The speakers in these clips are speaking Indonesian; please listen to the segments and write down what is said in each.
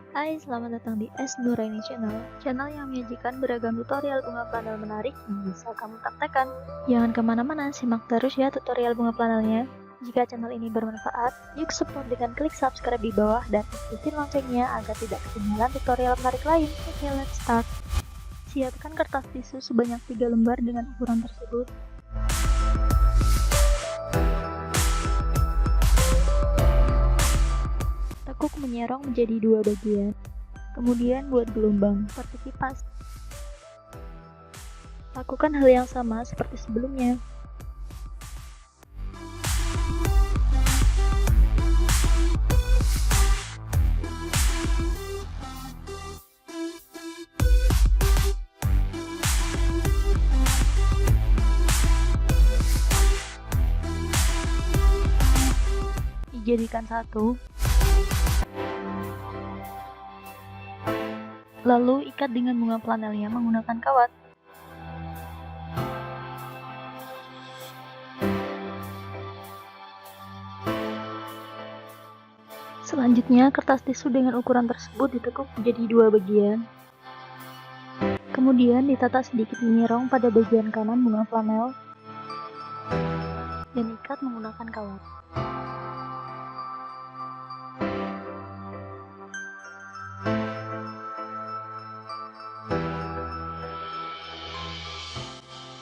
Hai, selamat datang di S Nuraini Channel, channel yang menyajikan beragam tutorial bunga planel menarik yang bisa kamu praktekkan. Jangan kemana-mana, simak terus ya tutorial bunga planelnya. Jika channel ini bermanfaat, yuk support dengan klik subscribe di bawah dan aktifin loncengnya agar tidak ketinggalan tutorial menarik lain. Oke, let's start. Siapkan kertas tisu sebanyak 3 lembar dengan ukuran tersebut. Tekuk menyerong menjadi 2 bagian. Kemudian buat gelombang seperti kipas. Lakukan hal yang sama seperti sebelumnya. Dijadikan satu. Lalu ikat dengan bunga planelnya menggunakan kawat. Selanjutnya, kertas tisu dengan ukuran tersebut ditekuk menjadi 2 bagian. Kemudian ditata sedikit menyerong pada bagian kanan bunga flanel dan ikat menggunakan kawat.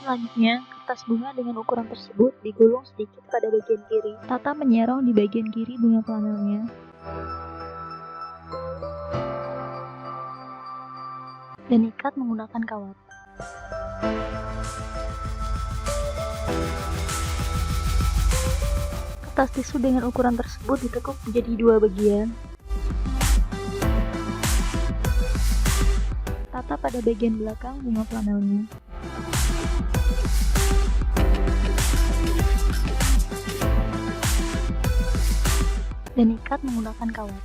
Selanjutnya, kertas bunga dengan ukuran tersebut digulung sedikit pada bagian kiri. Tata menyerong di bagian kiri bunga planelnya. Dan ikat menggunakan kawat. Kertas tisu dengan ukuran tersebut ditekuk menjadi 2 bagian. Tata pada bagian belakang bunga planelnya. Dan ikat menggunakan kawat.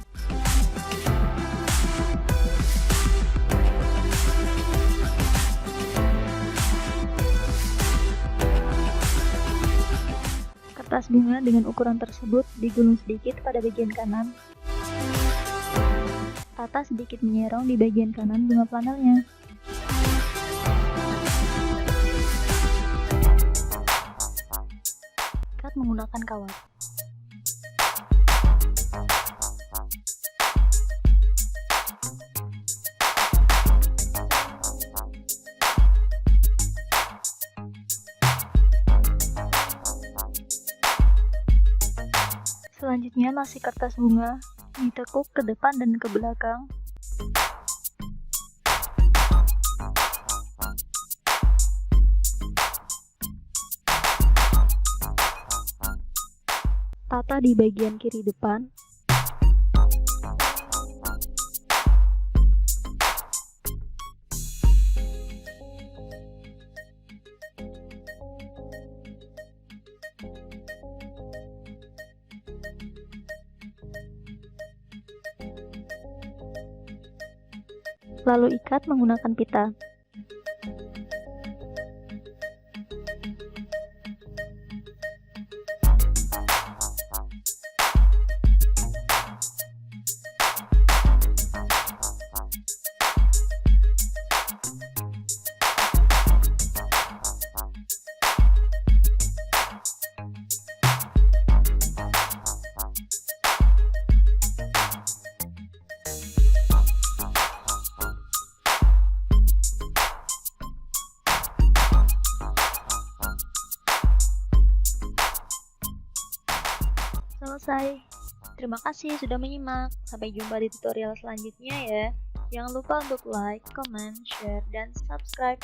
Kertas bunga dengan ukuran tersebut digulung sedikit pada bagian kanan. Tata sedikit menyerong di bagian kanan bunga planelnya. Ikat menggunakan kawat. Selanjutnya, masih kertas bunga ditekuk ke depan dan ke belakang. Tata di bagian kiri depan. Lalu ikat menggunakan pita. Selesai. Terima kasih sudah menyimak. Sampai jumpa di tutorial selanjutnya ya. Jangan lupa untuk like, comment, share, dan subscribe.